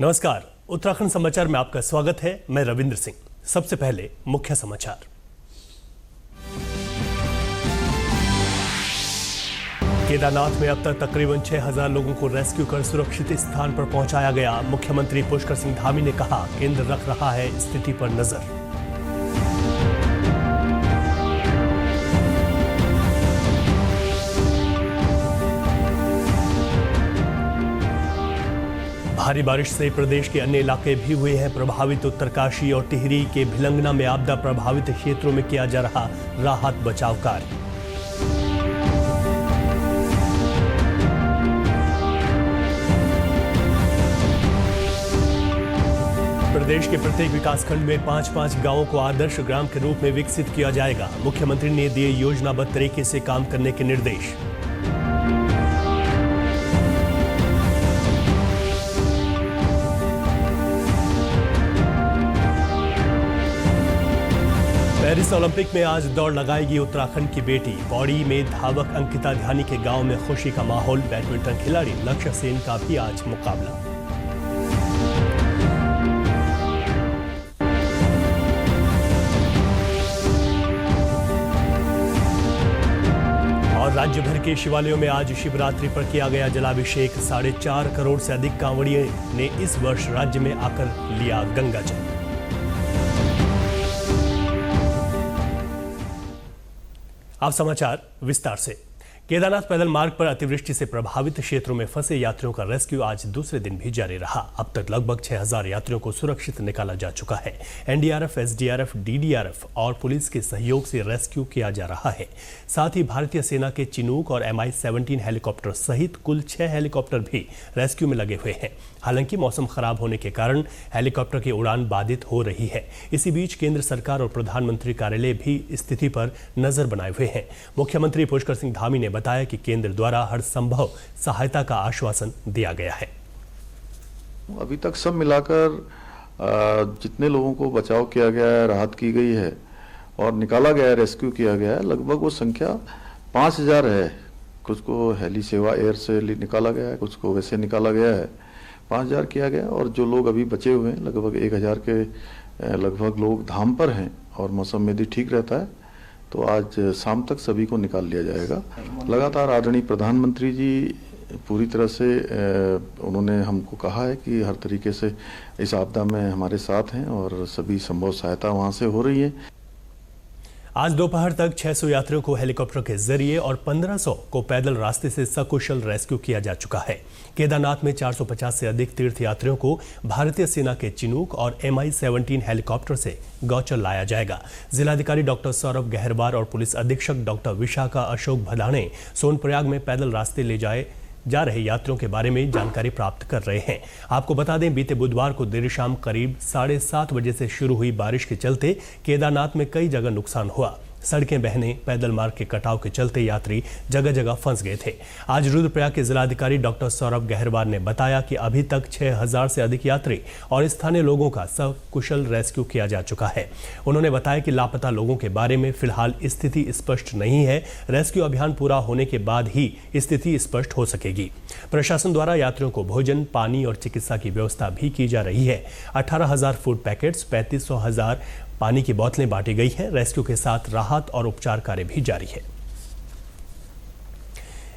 नमस्कार, उत्तराखंड समाचार में आपका स्वागत है। मैं रविंद्र सिंह। सबसे पहले मुख्य समाचार। केदारनाथ में अब तक तकरीबन 6000 लोगों को रेस्क्यू कर सुरक्षित स्थान पर पहुंचाया गया। मुख्यमंत्री पुष्कर सिंह धामी ने कहा, केंद्र रख रहा है स्थिति पर नजर। भारी बारिश से प्रदेश के अन्य इलाके भी हुए हैं प्रभावित। उत्तरकाशी और टिहरी के भिलंगना में आपदा प्रभावित क्षेत्रों में किया जा रहा राहत बचाव कार्य। प्रदेश के प्रत्येक विकासखंड में 5-5 गांवों को आदर्श ग्राम के रूप में विकसित किया जाएगा। मुख्यमंत्री ने दिए योजनाबद्ध तरीके से काम करने के निर्देश। पेरिस ओलंपिक में आज दौड़ लगाएगी उत्तराखंड की बेटी। पौड़ी में धावक अंकिता ध्यानी के गांव में खुशी का माहौल। बैडमिंटन खिलाड़ी लक्ष्य सेन का भी आज मुकाबला। और राज्य भर के शिवालयों में आज शिवरात्रि पर किया गया जलाभिषेक। 4.5 करोड़ से अधिक कांवड़ियों ने इस वर्ष राज्य में आकर लिया गंगा जल। अब समाचार विस्तार से। केदारनाथ पैदल मार्ग पर अतिवृष्टि से प्रभावित क्षेत्रों में फंसे यात्रियों का रेस्क्यू आज दूसरे दिन भी जारी रहा। अब तक लगभग 6000 यात्रियों को सुरक्षित निकाला जा चुका है। एनडीआरएफ, एसडीआरएफ, डीडीआरएफ और पुलिस के सहयोग से रेस्क्यू किया जा रहा है। साथ ही भारतीय सेना के चिनूक और MI-17 हेलीकॉप्टर सहित कुल 6 हेलीकॉप्टर भी रेस्क्यू में लगे हुए हैं। हालांकि मौसम खराब होने के कारण हेलीकॉप्टर की उड़ान बाधित हो रही है। इसी बीच केंद्र सरकार और प्रधानमंत्री कार्यालय भी स्थिति पर नजर बनाए हुए हैं। मुख्यमंत्री पुष्कर सिंह धामी ने बताया कि केंद्र द्वारा हर संभव सहायता का आश्वासन दिया गया है। अभी तक सब मिलाकर जितने लोगों को बचाव किया गया है, राहत की गई है और निकाला गया है, रेस्क्यू किया गया है, लगभग वो संख्या 5000 है। कुछ को हेली सेवा एयर से निकाला गया है, कुछ को वैसे निकाला गया है। 5000 किया गया और जो लोग अभी बचे हुए हैं लगभग 1000 के लगभग लोग धाम पर हैं और मौसम यदि ठीक रहता है तो आज शाम तक सभी को निकाल लिया जाएगा। लगातार आदरणीय प्रधानमंत्री जी पूरी तरह से उन्होंने हमको कहा है कि हर तरीके से इस आपदा में हमारे साथ हैं और सभी संभव सहायता वहाँ से हो रही है। आज दोपहर तक 600 यात्रियों को हेलीकॉप्टर के जरिए और 1500 को पैदल रास्ते से सकुशल रेस्क्यू किया जा चुका है। केदारनाथ में 450 से अधिक तीर्थ यात्रियों को भारतीय सेना के चिनूक और MI-17 हेलीकॉप्टर से गौचर लाया जाएगा। जिलाधिकारी डॉक्टर सौरभ गहरवार और पुलिस अधीक्षक डॉक्टर विशाखा अशोक भदाणे सोनप्रयाग में पैदल रास्ते ले जा रहे यात्रियों के बारे में जानकारी प्राप्त कर रहे हैं। आपको बता दें, बीते बुधवार को देर शाम करीब 7:30 बजे से शुरू हुई बारिश के चलते केदारनाथ में कई जगह नुकसान हुआ। सड़कें बहने, पैदल मार्ग के कटाव के चलते यात्री जगह जगह फंस गए थे। आज रुद्रप्रयाग के जिलाधिकारी डॉक्टर सौरभ गहरवार ने बताया कि अभी तक 6000 से अधिक यात्री और स्थानीय लोगों का सकुशल रेस्क्यू किया जा चुका है। उन्होंने बताया कि लापता लोगों के बारे में फिलहाल स्थिति स्पष्ट नहीं है। रेस्क्यू अभियान पूरा होने के बाद ही स्थिति स्पष्ट हो सकेगी। प्रशासन द्वारा यात्रियों को भोजन, पानी और चिकित्सा की व्यवस्था भी की जा रही है। 18000 फूड पैकेट्स, 3500 पानी की बोतलें बांटी गई हैं। रेस्क्यू के साथ राहत और उपचार कार्य भी जारी है।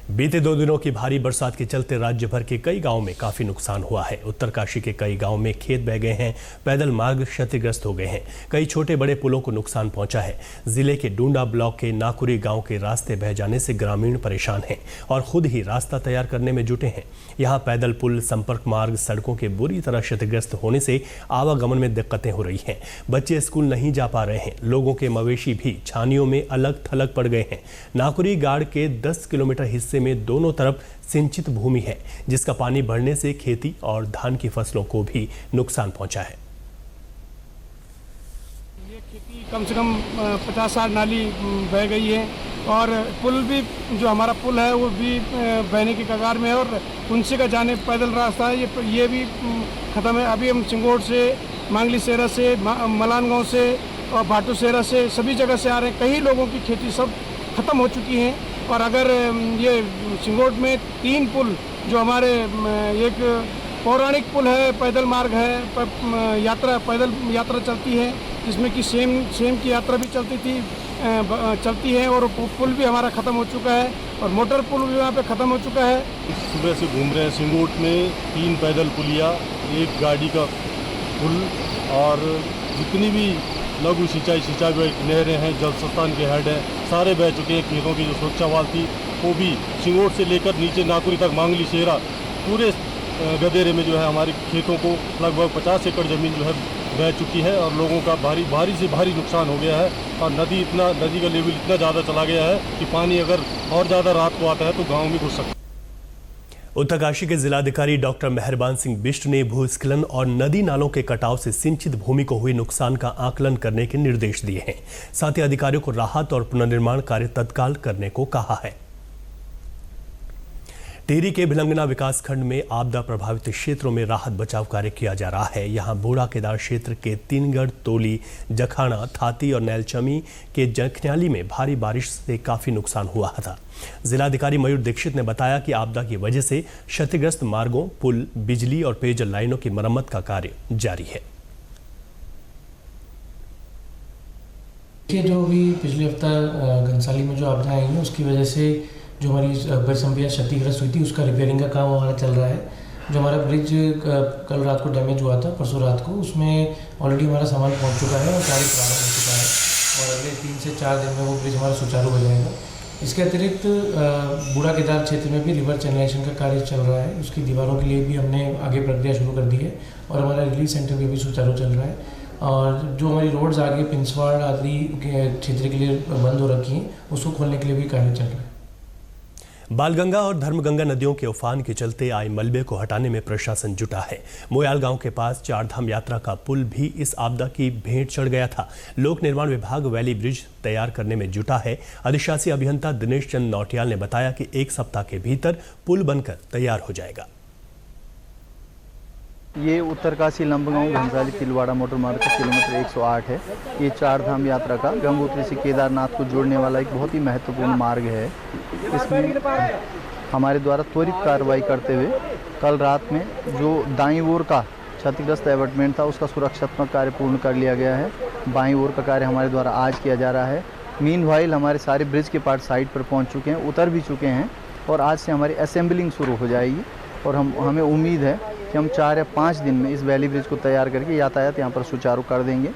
बीते 2 दिनों की भारी बरसात के चलते राज्य भर के कई गांवों में काफी नुकसान हुआ है। उत्तरकाशी के कई गांवों में खेत बह गए हैं, पैदल मार्ग क्षतिग्रस्त हो गए हैं, कई छोटे बड़े पुलों को नुकसान पहुंचा है। जिले के डूंडा ब्लॉक के नाकुरी गांव के रास्ते बह जाने से ग्रामीण परेशान हैं और खुद ही रास्ता तैयार करने में जुटे हैं। यहाँ पैदल पुल, संपर्क मार्ग, सड़कों के बुरी तरह क्षतिग्रस्त होने से आवागमन में दिक्कतें हो रही हैं। बच्चे स्कूल नहीं जा पा रहे हैं। लोगों के मवेशी भी छानियों में अलग थलग पड़ गए हैं। नाकुरी गाड़ के 10 किलोमीटर हिस्से में दोनों तरफ सिंचित भूमि है, जिसका पानी बढ़ने से खेती और धान की फसलों को भी नुकसान पहुंचा है। ये खेती कम से कम 50-60 नाली बह गई है और पुल भी, जो हमारा पुल है वो भी बहने की कगार में है और उनसे का जाने पैदल रास्ता है ये भी ख़त्म है। अभी हम सिंगोट से, मांगली सेरा से, मलान गाँव से और भाटू सेरा से सभी जगह से आ रहे हैं। कई लोगों की खेती सब ख़त्म हो चुकी हैं और अगर ये सिंगोट में 3 पुल जो हमारे एक पौराणिक पुल है, पैदल मार्ग है, पैदल यात्रा चलती है, जिसमें कि सेम की यात्रा भी चलती है और पुल भी हमारा ख़त्म हो चुका है और मोटर पुल भी वहाँ पे ख़त्म हो चुका है। सुबह से घूम रहे हैं सिंगोट में 3 पैदल पुलिया, 1 गाड़ी का पुल और जितनी भी लघु सिंचाई नहरें हैं, जल संस्थान के हेड हैं, सारे बह चुके हैं। खेतों की जो सुरक्षा वाल थी वो भी सिंगोट से लेकर नीचे नाकुरी तक मांगली शेरा पूरे गदेरे में जो है हमारे खेतों को लगभग 50 एकड़ ज़मीन जो है बह चुकी है और लोगों का भारी से भारी नुकसान हो गया है। और नदी का लेवल इतना ज़्यादा चला गया है कि पानी अगर और ज़्यादा रात को आता है तो गाँव में घुस सकता है। उत्तरकाशी के जिलाधिकारी डॉक्टर मेहरबान सिंह बिष्ट ने भूस्खलन और नदी नालों के कटाव से सिंचित भूमि को हुए नुकसान का आकलन करने के निर्देश दिए हैं। साथ ही अधिकारियों को राहत और पुनर्निर्माण कार्य तत्काल करने को कहा है। टिहरी के भिलंगना विकासखंड में आपदा प्रभावित क्षेत्रों में राहत बचाव कार्य किया जा रहा है। यहां बूढ़ा केदार क्षेत्र के तीनगढ़, तोली, जखाना, थाती और नैलचमी के जखन्याली में भारी बारिश से काफी नुकसान हुआ था। जिलाधिकारी मयूर दीक्षित ने बताया कि आपदा की वजह से क्षतिग्रस्त मार्गों, पुल, बिजली और पेयजल लाइनों की मरम्मत का कार्य जारी है। जो भी पिछले हफ्ता घनसाली में जो आपदा आई है उसकी वजह से जो हमारी बरसंपिया क्षतिग्रस्त हुई थी उसका रिपेयरिंग का काम हमारा चल रहा है। जो हमारा ब्रिज कल रात को डैमेज हुआ था, परसों रात को, उसमें ऑलरेडी हमारा सामान पहुंच चुका है और कार्य प्रारंभ हो चुका है और अगले 3 से 4 दिन में वो ब्रिज हमारा सुचारू हो जाएगा। इसके अतिरिक्त बूढ़ा केदार क्षेत्र में भी रिवर चैनलाइजेशन का कार्य चल रहा है। उसकी दीवारों के लिए भी हमने आगे प्रक्रिया शुरू कर दी है और हमारा रिलीज सेंटर भी सुचारू चल रहा है। और जो हमारी रोड्स आगे पिंसवाड़ आदि के क्षेत्र के लिए बंद हो रखी हैं उसको खोलने के लिए भी कार्य चल रहा है। बालगंगा और धर्मगंगा नदियों के उफान के चलते आए मलबे को हटाने में प्रशासन जुटा है। मोयाल गांव के पास चारधाम यात्रा का पुल भी इस आपदा की भेंट चढ़ गया था। लोक निर्माण विभाग वैली ब्रिज तैयार करने में जुटा है। अधिशासी अभियंता दिनेश चंद नौटियाल ने बताया कि 1 सप्ताह के भीतर पुल बनकर तैयार हो जाएगा। ये उत्तरकाशी लंबगांव घनसाली तिलवाड़ा मोटर मार्ग का किलोमीटर 108 है। ये चारधाम यात्रा का गंगोत्री से केदारनाथ को जोड़ने वाला एक बहुत ही महत्वपूर्ण मार्ग है। इसमें हमारे द्वारा त्वरित कार्रवाई करते हुए कल रात में जो दाईं ओर का क्षतिग्रस्त एबटमेंट था उसका सुरक्षात्मक कार्य पूर्ण कर लिया गया है। बाईं ओर का कार्य हमारे द्वारा आज किया जा रहा है। मीनवाइल हमारे सारे ब्रिज के पार्ट साइड पर पहुँच चुके हैं, उतर भी चुके हैं और आज से हमारी असेंबलिंग शुरू हो जाएगी और हमें उम्मीद है कि हम 4 या 5 दिन में इस वैली ब्रिज को तैयार करके यातायात यहाँ पर सुचारू कर देंगे।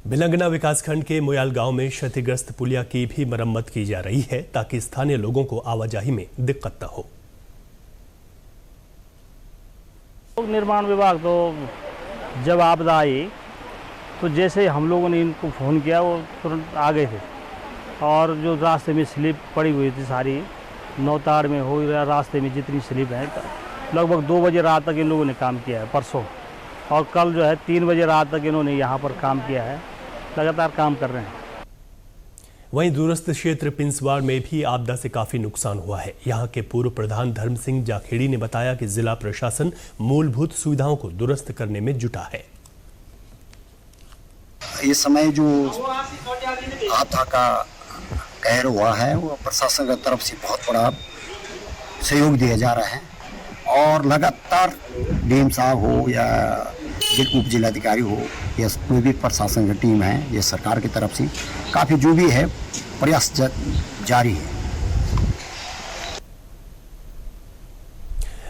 भिलंगना विकासखंड के मोयाल गांव में क्षतिग्रस्त पुलिया की भी मरम्मत की जा रही है ताकि स्थानीय लोगों को आवाजाही में दिक्कत न हो। लोक निर्माण विभाग तो जब आपदा आई तो जैसे हम लोगों ने इनको फ़ोन किया वो तुरंत आ गए थे और जो रास्ते में स्लिप पड़ी हुई थी सारी नौताड़ में हो या रास्ते में जितनी स्लिप है लगभग 2 बजे रात तक इन लोगों ने काम किया है परसों, और कल जो है 3 बजे रात तक इन्होंने यहाँ पर काम किया है, लगातार काम कर रहे हैं। वहीं दूरस्थ क्षेत्र पिंसवाड़ में भी आपदा से काफी नुकसान हुआ है। यहाँ के पूर्व प्रधान धर्म सिंह जाखेड़ी ने बताया कि जिला प्रशासन मूलभूत सुविधाओं को दुरुस्त करने में जुटा है। इस समय जो आपदा का कहर हुआ है वो प्रशासन की तरफ से बहुत बड़ा सहयोग दिया जा रहा है और लगातार डीएम साहब हो या उप जिलाधिकारी हो या कोई भी प्रशासन की टीम है, ये सरकार की तरफ से काफ़ी जो भी है प्रयास जारी है।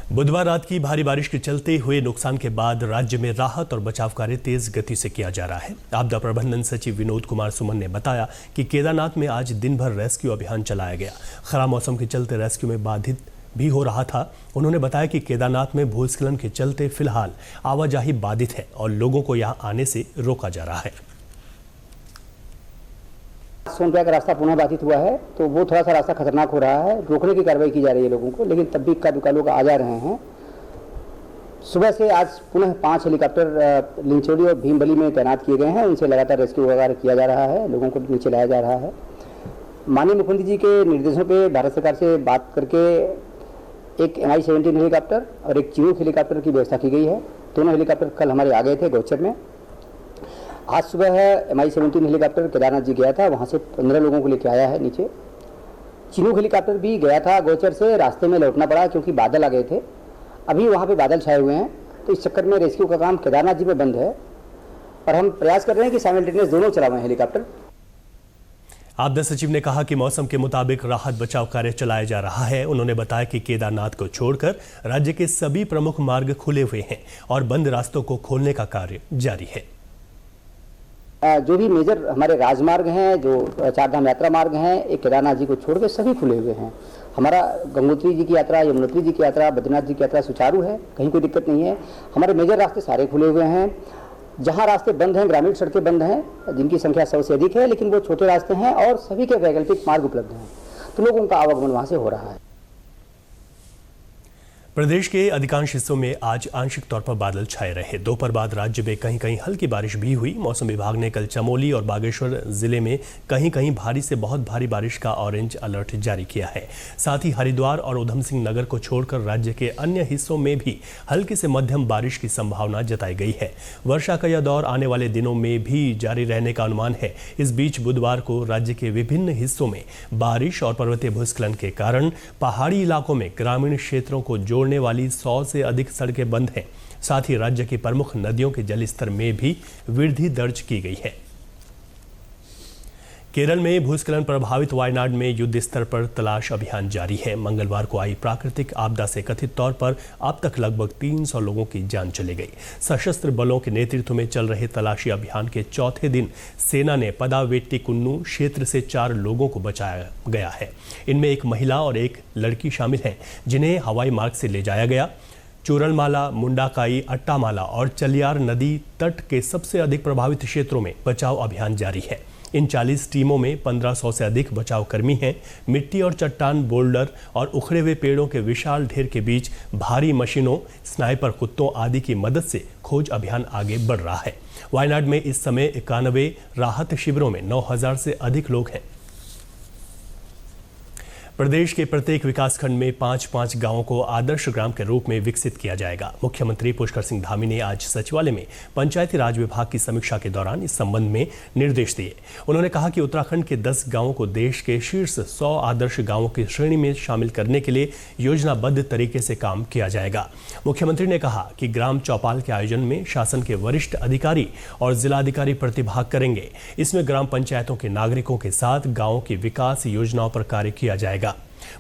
बुधवार रात की भारी बारिश के चलते हुए नुकसान के बाद राज्य में राहत और बचाव कार्य तेज गति से किया जा रहा है। आपदा प्रबंधन सचिव विनोद कुमार सुमन ने बताया कि केदारनाथ में आज दिन भर रेस्क्यू अभियान चलाया गया। खराब मौसम के चलते रेस्क्यू में बाधित भी हो रहा था। उन्होंने बताया कि केदारनाथ में भूस्खलन के चलते फिलहाल आवाजाही बाधित है और लोगों को यहां आने से रोका जा रहा है। सोनप्रयाग का रास्ता पुनः बाधित हुआ है तो वो थोड़ा सा रास्ता खतरनाक हो रहा है, रोकने की कार्रवाई की जा रही है लोगों को, लेकिन तब भी इक्का दुक्का लोग आ जा रहे हैं। सुबह से आज पुनः 5 हेलीकॉप्टर लिंचोली और भीमबली में तैनात किए गए हैं। उनसे लगातार रेस्क्यू वगैरह किया जा रहा है, लोगों को नीचे लाया जा रहा है। माननीय मुख्यमंत्री जी के निर्देशों पे भारत सरकार से बात करके एक MI-17 हेलीकॉप्टर और एक चिनूक हेलीकॉप्टर की व्यवस्था की गई है। दोनों हेलीकॉप्टर कल हमारे आ गए थे गौचर में। आज सुबह MI-17 हेलीकॉप्टर केदारनाथ जी गया था, वहाँ से 15 लोगों को लेकर आया है नीचे। चिनूक हेलीकॉप्टर भी गया था गौचर से, रास्ते में लौटना पड़ा क्योंकि बादल आ गए थे। अभी वहाँ पे बादल छाए हुए हैं, तो इस चक्कर में रेस्क्यू का काम केदारनाथ जी में बंद है और हम प्रयास कर रहे हैं कि साइमल्टेनियस दोनों चला हुए हैं हेलीकॉप्टर। आपदा सचिव ने कहा कि मौसम के मुताबिक राहत बचाव कार्य चलाया जा रहा है। उन्होंने बताया कि केदारनाथ को छोड़कर राज्य के सभी प्रमुख मार्ग खुले हुए हैं और बंद रास्तों को खोलने का कार्य जारी है। जो भी मेजर हमारे राजमार्ग हैं, जो चारधाम यात्रा मार्ग हैं, एक केदारनाथ जी को छोड़ के सभी खुले हुए हैं। हमारा गंगोत्री जी की यात्रा, यमुनोत्री जी की यात्रा, बद्रीनाथ जी की यात्रा सुचारू है, कहीं कोई दिक्कत नहीं है। हमारे मेजर रास्ते सारे खुले हुए हैं। जहाँ रास्ते बंद हैं, ग्रामीण सड़कें बंद हैं, जिनकी संख्या 100 से अधिक है, लेकिन वो छोटे रास्ते हैं और सभी के वैकल्पिक मार्ग उपलब्ध हैं, तो लोगों का आवागमन वहाँ से हो रहा है। प्रदेश के अधिकांश हिस्सों में आज आंशिक तौर पर बादल छाए रहे। दोपहर बाद राज्य में कहीं कहीं हल्की बारिश भी हुई। मौसम विभाग ने कल चमोली और बागेश्वर जिले में कहीं कहीं भारी से बहुत भारी बारिश का ऑरेंज अलर्ट जारी किया है। साथ ही हरिद्वार और उधम सिंह नगर को छोड़कर राज्य के अन्य हिस्सों में भी हल्की से मध्यम बारिश की संभावना जताई गई है। वर्षा का यह दौर आने वाले दिनों में भी जारी रहने का अनुमान है। इस बीच बुधवार को राज्य के विभिन्न हिस्सों में बारिश और पर्वतीय भूस्खलन के कारण पहाड़ी इलाकों में ग्रामीण क्षेत्रों को जोड़ने वाली 100 से अधिक सड़कें बंद हैं। साथ ही राज्य की प्रमुख नदियों के जलस्तर में भी वृद्धि दर्ज की गई है। केरल में भूस्खलन प्रभावित वायनाड में युद्ध स्तर पर तलाश अभियान जारी है। मंगलवार को आई प्राकृतिक आपदा से कथित तौर पर अब तक लगभग 300 लोगों की जान चली गई। सशस्त्र बलों के नेतृत्व में चल रहे तलाशी अभियान के चौथे दिन सेना ने पदावेट्टीकुन्नू क्षेत्र से 4 लोगों को बचाया गया है। इनमें एक महिला और एक लड़की शामिल हैं, जिन्हें हवाई मार्ग से ले जाया गया। चूरलमाला, मुंडाकाई, अट्टामाला और चलियार नदी तट के सबसे अधिक प्रभावित क्षेत्रों में बचाव अभियान जारी है। इन 40 टीमों में 1500 से अधिक बचाव कर्मी हैं। मिट्टी और चट्टान, बोल्डर और उखड़े हुए पेड़ों के विशाल ढेर के बीच भारी मशीनों, स्नाइपर कुत्तों आदि की मदद से खोज अभियान आगे बढ़ रहा है। वायनाड में इस समय 91 राहत शिविरों में 9000 से अधिक लोग हैं। प्रदेश के प्रत्येक विकासखंड में 5-5 गांवों को आदर्श ग्राम के रूप में विकसित किया जाएगा। मुख्यमंत्री पुष्कर सिंह धामी ने आज सचिवालय में पंचायती राज विभाग की समीक्षा के दौरान इस संबंध में निर्देश दिए। उन्होंने कहा कि उत्तराखंड के 10 गांवों को देश के शीर्ष 100 आदर्श गांवों की श्रेणी में शामिल करने के लिए योजनाबद्ध तरीके से काम किया जाएगा। मुख्यमंत्री ने कहा कि ग्राम चौपाल के आयोजन में शासन के वरिष्ठ अधिकारी और जिलाधिकारी प्रतिभाग करेंगे। इसमें ग्राम पंचायतों के नागरिकों के साथ गांवों की विकास योजनाओं पर कार्य किया जाएगा।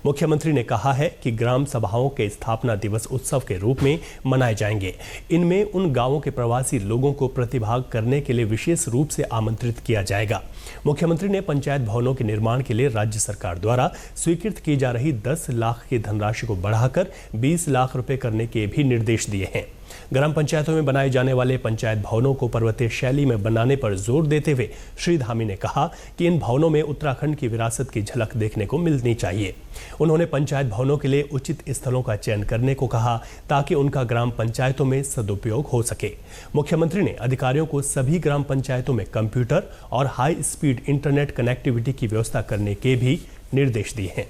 मुख्यमंत्री ने कहा है कि ग्राम सभाओं के स्थापना दिवस उत्सव के रूप में मनाए जाएंगे। इनमें उन गांवों के प्रवासी लोगों को प्रतिभाग करने के लिए विशेष रूप से आमंत्रित किया जाएगा। मुख्यमंत्री ने पंचायत भवनों के निर्माण के लिए राज्य सरकार द्वारा स्वीकृत की जा रही 10 लाख की धनराशि को बढ़ाकर 20 लाख रुपए करने के भी निर्देश दिए हैं। ग्राम पंचायतों में बनाए जाने वाले पंचायत भवनों को पर्वतीय शैली में बनाने पर जोर देते हुए श्री धामी ने कहा कि इन भवनों में उत्तराखंड की विरासत की झलक देखने को मिलनी चाहिए। उन्होंने पंचायत भवनों के लिए उचित स्थलों का चयन करने को कहा ताकि उनका ग्राम पंचायतों में सदुपयोग हो सके। मुख्यमंत्री ने अधिकारियों को सभी ग्राम पंचायतों में कंप्यूटर और हाई स्पीड इंटरनेट कनेक्टिविटी की व्यवस्था करने के भी निर्देश दिए हैं।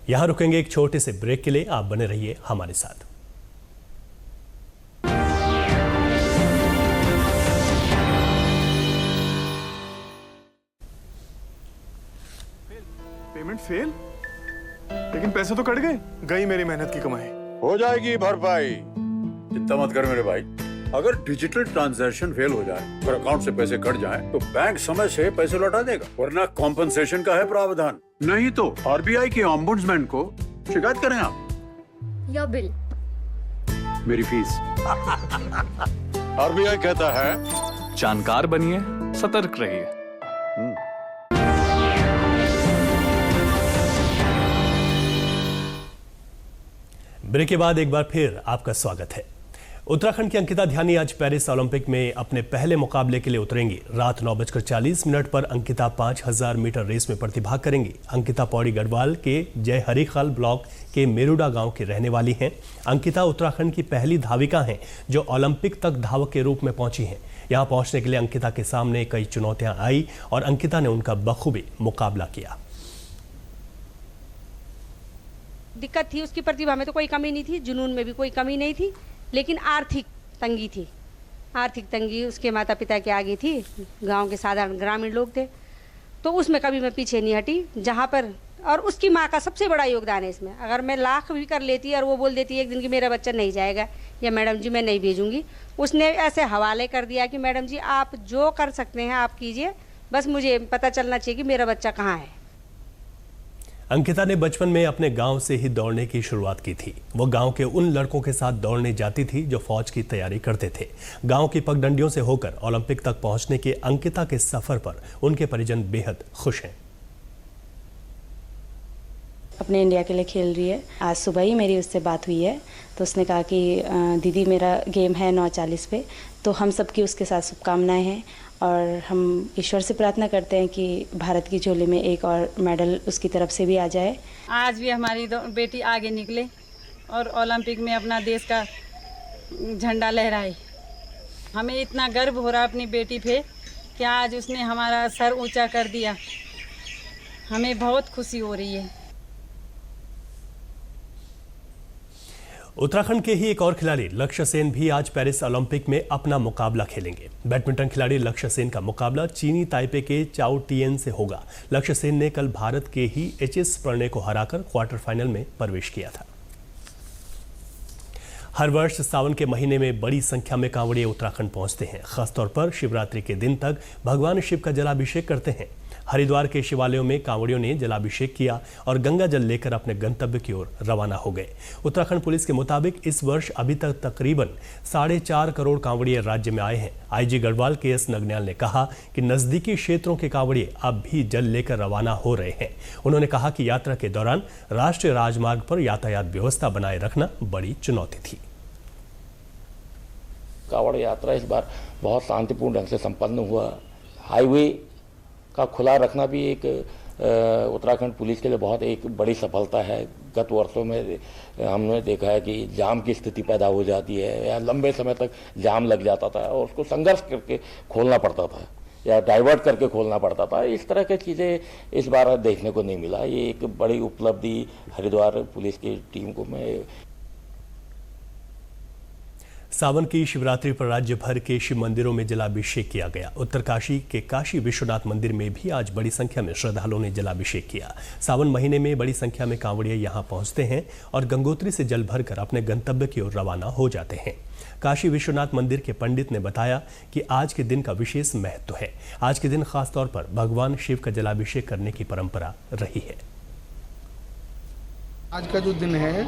यहां रुकेंगे एक छोटे से ब्रेक के लिए, आप बने रहिए हमारे साथ। पेमेंट फेल, लेकिन पैसे तो कट गए। गई मेरी मेहनत की कमाई। हो जाएगी भरपाई, चिंता मत कर मेरे भाई। अगर डिजिटल ट्रांजैक्शन फेल हो जाए और अकाउंट से पैसे कट जाएं, तो बैंक समय से पैसे लौटा देगा, वरना कॉम्पनसेशन का है प्रावधान। नहीं तो आरबीआई के ओम्बुड्समैन को शिकायत करें आप। या बिल, मेरी फीस। आरबीआई कहता है जानकार बनिए, सतर्क रहिए। ब्रेक के बाद एक बार फिर आपका स्वागत है। उत्तराखंड की अंकिता ध्यानी आज पेरिस ओलंपिक में अपने पहले मुकाबले के लिए उतरेंगी। रात 9:40 पर अंकिता 5000 मीटर रेस में प्रतिभाग करेंगी। अंकिता पौड़ी गढ़वाल के जय हरीखाल ब्लॉक के मेरुडा गांव की रहने वाली हैं। अंकिता उत्तराखंड की पहली धाविका हैं जो ओलंपिक तक धावक के रूप में पहुंची हैं। यहां पहुंचने के लिए अंकिता के सामने कई चुनौतियां आई और अंकिता ने उनका बखूबी मुकाबला किया। दिक्कत थी, उसकी प्रतिभा में तो कोई कमी नहीं थी, जुनून में भी कोई कमी नहीं थी, लेकिन आर्थिक तंगी थी। आर्थिक तंगी उसके माता पिता के आगे थी, गांव के साधारण ग्रामीण लोग थे, तो उसमें कभी मैं पीछे नहीं हटी। जहां पर और उसकी माँ का सबसे बड़ा योगदान है इसमें। अगर मैं लाख भी कर लेती और वो बोल देती एक दिन की मेरा बच्चा नहीं जाएगा या मैडम जी मैं नहीं भेजूंगी, उसने ऐसे हवाले कर दिया कि मैडम जी आप जो कर सकते हैं आप कीजिए, बस मुझे पता चलना चाहिए कि मेरा बच्चा कहाँ है। अंकिता ने बचपन में अपने गांव से ही दौड़ने की शुरुआत की थी। वो गांव के उन लड़कों के साथ दौड़ने जाती थी जो फौज की तैयारी करते थे। गांव की पगडंडियों से होकर ओलंपिक तक पहुंचने के अंकिता के सफर पर उनके परिजन बेहद खुश हैं। अपने इंडिया के लिए खेल रही है। आज सुबह ही मेरी उससे बात हुई है, तो उसने कहा कि दीदी मेरा गेम है 9:40 पे, तो हम सबकी उसके साथ शुभकामनाएं हैं और हम ईश्वर से प्रार्थना करते हैं कि भारत की झोली में एक और मेडल उसकी तरफ से भी आ जाए। आज भी हमारी बेटी आगे निकले और ओलंपिक में अपना देश का झंडा लहराए। हमें इतना गर्व हो रहा है अपनी बेटी पे कि आज उसने हमारा सर ऊंचा कर दिया। हमें बहुत खुशी हो रही है। उत्तराखंड के ही एक और खिलाड़ी लक्ष्य सेन भी आज पेरिस ओलंपिक में अपना मुकाबला खेलेंगे। बैडमिंटन खिलाड़ी लक्ष्य सेन का मुकाबला चीनी ताइपे के चाओ टिएन से होगा। लक्ष्य सेन ने कल भारत के ही एचएस प्रणय को हराकर क्वार्टर फाइनल में प्रवेश किया था। हर वर्ष सावन के महीने में बड़ी संख्या में कांवड़िए उत्तराखंड पहुंचते हैं। खासतौर पर शिवरात्रि के दिन तक भगवान शिव का जलाभिषेक करते हैं। हरिद्वार के शिवालयों में कांवड़ियों ने जलाभिषेक किया और गंगा जल लेकर अपने गंतव्य की ओर रवाना हो गए। उत्तराखंड पुलिस के मुताबिक इस वर्ष अभी तक तकरीबन 4.5 करोड़ कांवड़िए राज्य में आए हैं। आईजी गढ़वाल KS नगन्याल ने कहा कि नजदीकी क्षेत्रों के कांवड़िए अब भी जल लेकर रवाना हो रहे हैं। उन्होंने कहा कि यात्रा के दौरान राष्ट्रीय राजमार्ग पर यातायात व्यवस्था बनाए रखना बड़ी चुनौती थी। कांवड़ यात्रा इस बार बहुत शांतिपूर्ण ढंग से संपन्न हुआ। हाईवे का खुला रखना भी एक उत्तराखंड पुलिस के लिए बहुत एक बड़ी सफलता है। गत वर्षों में हमने देखा है कि जाम की स्थिति पैदा हो जाती है या लंबे समय तक जाम लग जाता था और उसको संघर्ष करके खोलना पड़ता था या डाइवर्ट करके खोलना पड़ता था। इस तरह की चीज़ें इस बार देखने को नहीं मिला। ये एक बड़ी उपलब्धि हरिद्वार पुलिस की टीम को मैं। सावन की शिवरात्रि पर राज्य भर के शिव मंदिरों में जलाभिषेक किया गया। उत्तरकाशी के काशी विश्वनाथ मंदिर में भी आज बड़ी संख्या में श्रद्धालुओं ने जलाभिषेक किया। सावन महीने में बड़ी संख्या में कांवड़िए यहां पहुंचते हैं और गंगोत्री से जल भरकर अपने गंतव्य की ओर रवाना हो जाते हैं। काशी विश्वनाथ मंदिर के पंडित ने बताया कि आज के दिन का विशेष महत्व है। आज के दिन खासतौर पर भगवान शिव का जलाभिषेक करने की परंपरा रही है। आज का जो दिन है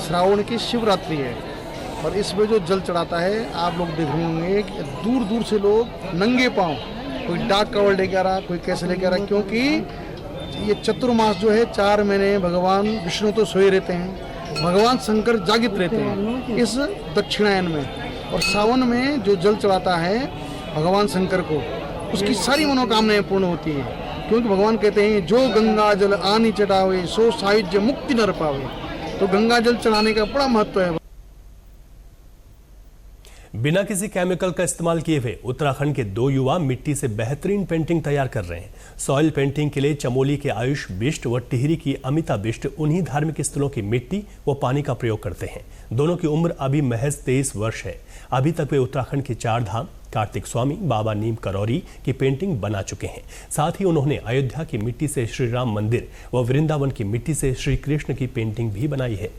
श्रावण की शिवरात्रि है और इसमें जो जल चढ़ाता है आप लोग देख रहे होंगे कि दूर दूर से लोग नंगे पांव, कोई डाक कावड़ लेकर आ रहा, कोई कैसे लेकर आ रहा, क्योंकि ये चतुर्मास जो है 4 महीने भगवान विष्णु तो सोए रहते हैं, भगवान शंकर जागित रहते हैं इस दक्षिणायन में। और सावन में जो जल चढ़ाता है भगवान शंकर को, उसकी सारी मनोकामनाएं पूर्ण होती है। क्योंकि भगवान कहते हैं जो गंगा जल आनी चढ़ावे सो सायुज्य मुक्ति नर पावे। तो गंगा जल चढ़ाने का बड़ा महत्व है। बिना किसी केमिकल का इस्तेमाल किए हुए उत्तराखंड के 2 युवा मिट्टी से बेहतरीन पेंटिंग तैयार कर रहे हैं। सॉइल पेंटिंग के लिए चमोली के आयुष बिष्ट व टिहरी की अमिता बिष्ट उन्हीं धार्मिक स्थलों की मिट्टी व पानी का प्रयोग करते हैं। दोनों की उम्र अभी महज 23 वर्ष है। अभी तक वे उत्तराखंड के 4 धाम, कार्तिक स्वामी, बाबा नीम करौरी की पेंटिंग बना चुके हैं। साथ ही उन्होंने अयोध्या की मिट्टी से श्री राम मंदिर व वृंदावन की मिट्टी से श्री कृष्ण की पेंटिंग भी बनाई है।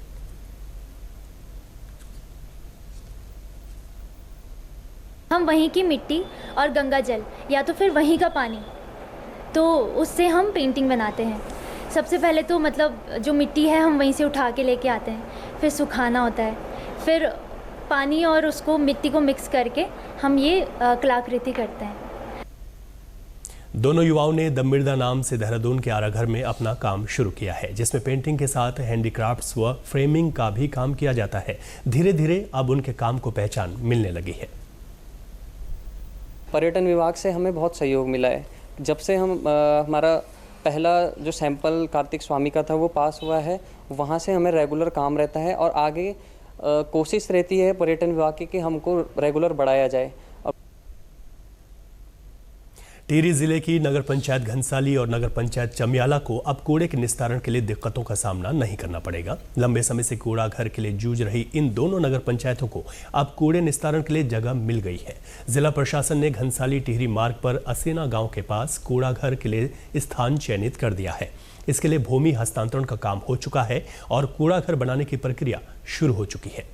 हम वहीं की मिट्टी और गंगा जल या तो फिर वहीं का पानी, तो उससे हम पेंटिंग बनाते हैं। सबसे पहले तो मतलब जो मिट्टी है हम वहीं से उठा के लेके आते हैं, फिर सुखाना होता है, फिर पानी और उसको मिट्टी को मिक्स करके हम ये कलाकृति करते हैं। दोनों युवाओं ने द मिर्दा नाम से देहरादून के आराघर में अपना काम शुरू किया है, जिसमें पेंटिंग के साथ हैंडीक्राफ्ट्स व फ्रेमिंग का भी काम किया जाता है। धीरे धीरे अब उनके काम को पहचान मिलने लगी है। पर्यटन विभाग से हमें बहुत सहयोग मिला है। जब से हमारा पहला जो सैंपल कार्तिक स्वामी का था वो पास हुआ है, वहाँ से हमें रेगुलर काम रहता है और आगे कोशिश रहती है पर्यटन विभाग की कि हमको रेगुलर बढ़ाया जाए। टिहरी जिले की नगर पंचायत घनसाली और नगर पंचायत चमियाला को अब कूड़े के निस्तारण के लिए दिक्कतों का सामना नहीं करना पड़ेगा। लंबे समय से कूड़ा घर के लिए जूझ रही इन दोनों नगर पंचायतों को अब कूड़े निस्तारण के लिए जगह मिल गई है। जिला प्रशासन ने घनसाली टिहरी मार्ग पर असेना गांव के पास कूड़ा घर के लिए स्थान चयनित कर दिया है। इसके लिए भूमि हस्तांतरण का काम हो चुका है और कूड़ा घर बनाने की प्रक्रिया शुरू हो चुकी है।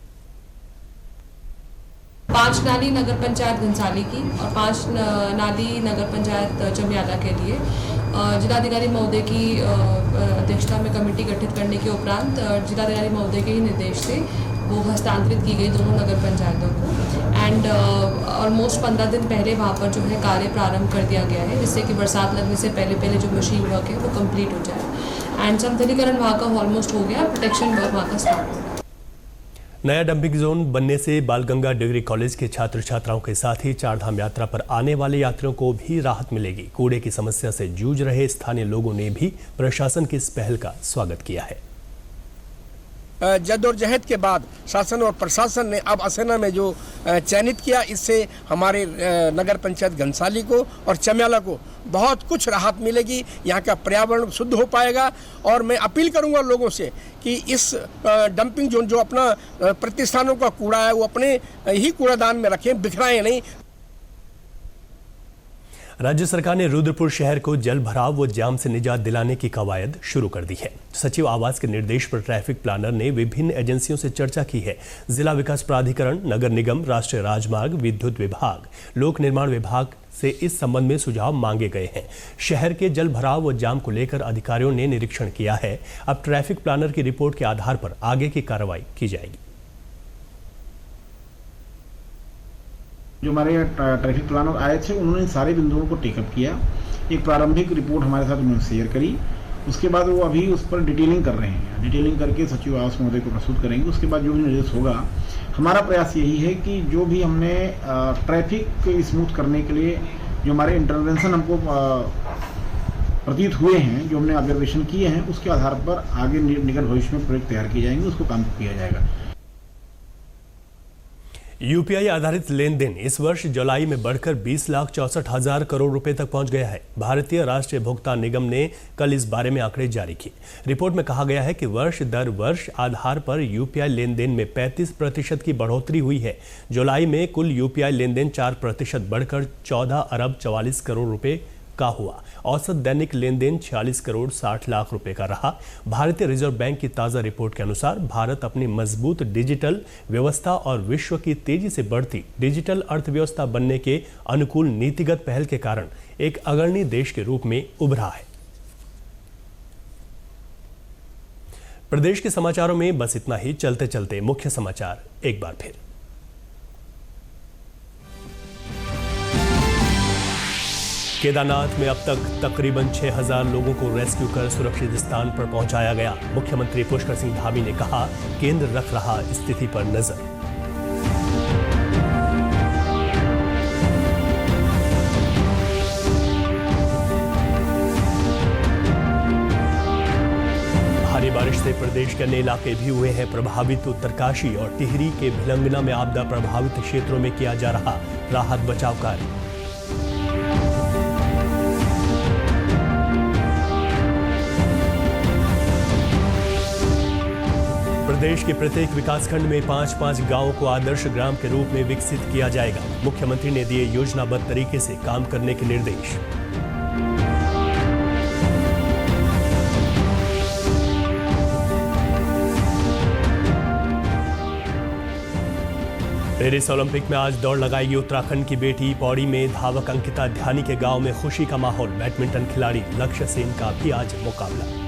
5 नाली नगर पंचायत घनसाली की और 5 नाली नगर पंचायत चमियाला के लिए जिलाधिकारी महोदय की अध्यक्षता में कमेटी गठित करने के उपरांत जिलाधिकारी महोदय के ही निर्देश से वो हस्तांतरित की गई दोनों नगर पंचायतों को एंड ऑलमोस्ट 15 दिन पहले वहाँ पर जो है कार्य प्रारंभ कर दिया गया है, जिससे कि बरसात लगने से पहले जो मशीन वर्क है वो कंप्लीट हो जाए एंड समतलीकरण वहाँ का ऑलमोस्ट हो गया, प्रोटेक्शन वर्क वहाँ का स्टार्ट हो गया। नया डंपिंग जोन बनने से बालगंगा डिग्री कॉलेज के छात्र छात्राओं के साथ ही चारधाम यात्रा पर आने वाले यात्रियों को भी राहत मिलेगी। कूड़े की समस्या से जूझ रहे स्थानीय लोगों ने भी प्रशासन की इस पहल का स्वागत किया है। जद्दोजहद के बाद शासन और प्रशासन ने अब असेना में जो चयनित किया, इससे हमारे नगर पंचायत घनसाली को और चमियाला को बहुत कुछ राहत मिलेगी। यहाँ का पर्यावरण शुद्ध हो पाएगा और मैं अपील करूँगा लोगों से कि इस डंपिंग जोन जो अपना प्रतिष्ठानों का कूड़ा है वो अपने ही कूड़ादान में रखें, बिखराएं नहीं। राज्य सरकार ने रुद्रपुर शहर को जल भराव व जाम से निजात दिलाने की कवायद शुरू कर दी है। सचिव आवास के निर्देश पर ट्रैफिक प्लानर ने विभिन्न एजेंसियों से चर्चा की है। जिला विकास प्राधिकरण, नगर निगम, राष्ट्रीय राजमार्ग, विद्युत विभाग, लोक निर्माण विभाग से इस संबंध में सुझाव मांगे गए हैं। शहर के जल भराव व जाम को लेकर अधिकारियों ने निरीक्षण किया है। अब ट्रैफिक प्लानर की रिपोर्ट के आधार पर आगे की कार्रवाई की जाएगी। जो हमारे ट्रैफिक प्लानर आए थे उन्होंने सारे बिंदुओं को टेकअप किया, एक प्रारंभिक रिपोर्ट हमारे साथ उन्होंने शेयर करी। उसके बाद वो अभी उस पर डिटेलिंग कर रहे हैं, डिटेलिंग करके सचिव आवास महोदय को प्रस्तुत करेंगे। उसके बाद जो भी निर्देश होगा, हमारा प्रयास यही है कि जो भी हमने ट्रैफिक स्मूथ करने के लिए जो हमारे इंटरवेंशन हमको प्रतीत हुए हैं, जो हमने ऑब्जर्वेशन किए हैं, उसके आधार पर आगे निकट भविष्य में प्रोजेक्ट तैयार किए जाएंगे, उसको काम किया जाएगा। यूपीआई आधारित लेन देन इस वर्ष जुलाई में बढ़कर 20,64,000 करोड़ रुपए तक पहुंच गया है। भारतीय राष्ट्रीय भुगतान निगम ने कल इस बारे में आंकड़े जारी किए। रिपोर्ट में कहा गया है कि वर्ष दर वर्ष आधार पर यूपीआई लेन देन में 35% की बढ़ोतरी हुई है। जुलाई में कुल यूपीआई लेन देन 4% बढ़कर 14 अरब 44 करोड़ रुपए का हुआ। औसत दैनिक लेन देन 46 करोड़ 60 लाख रुपए का रहा। भारतीय रिजर्व बैंक की ताज़ा रिपोर्ट के अनुसार भारत अपनी मजबूत डिजिटल व्यवस्था और विश्व की तेजी से बढ़ती डिजिटल अर्थव्यवस्था बनने के अनुकूल नीतिगत पहल के कारण एक अग्रणी देश के रूप में उभरा है। प्रदेश के समाचारों में बस इतना ही। चलते चलते मुख्य समाचार एक बार फिर। केदारनाथ में अब तक तकरीबन 6,000 लोगों को रेस्क्यू कर सुरक्षित स्थान पर पहुंचाया गया। मुख्यमंत्री पुष्कर सिंह धामी ने कहा, केंद्र रख रहा स्थिति पर नजर। भारी बारिश से प्रदेश के अन्य इलाके भी हुए हैं प्रभावित। उत्तरकाशी और टिहरी के भिलंगना में आपदा प्रभावित क्षेत्रों में किया जा रहा राहत बचाव कार्य। प्रदेश के प्रत्येक विकासखंड में 5-5 गांवों को आदर्श ग्राम के रूप में विकसित किया जाएगा। मुख्यमंत्री ने दिए योजनाबद्ध तरीके से काम करने के निर्देश। पेरिस ओलंपिक में आज दौड़ लगाएगी उत्तराखंड की बेटी। पौड़ी में धावक अंकिता ध्यानी के गांव में खुशी का माहौल। बैडमिंटन खिलाड़ी लक्ष्य सेन का भी आज मुकाबला।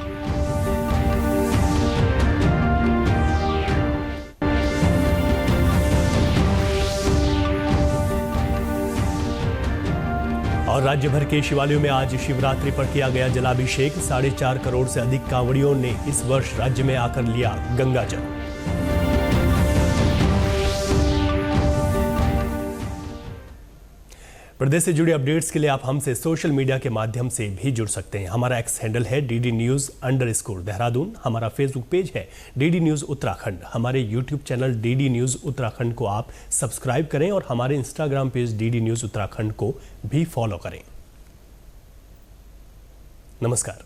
और राज्य भर के शिवालयों में आज शिवरात्रि पर किया गया जलाभिषेक। 4.5 करोड़ से अधिक कांवड़ियों ने इस वर्ष राज्य में आकर लिया गंगा जल। प्रदेश से जुड़े अपडेट्स के लिए आप हमसे सोशल मीडिया के माध्यम से भी जुड़ सकते हैं। हमारा एक्स हैंडल है DD News_ देहरादून। हमारा फेसबुक पेज है DD News उत्तराखंड। हमारे YouTube channel DD News Uttarakhand को आप सब्सक्राइब करें और हमारे Instagram page DD News Uttarakhand को भी फॉलो करें। नमस्कार।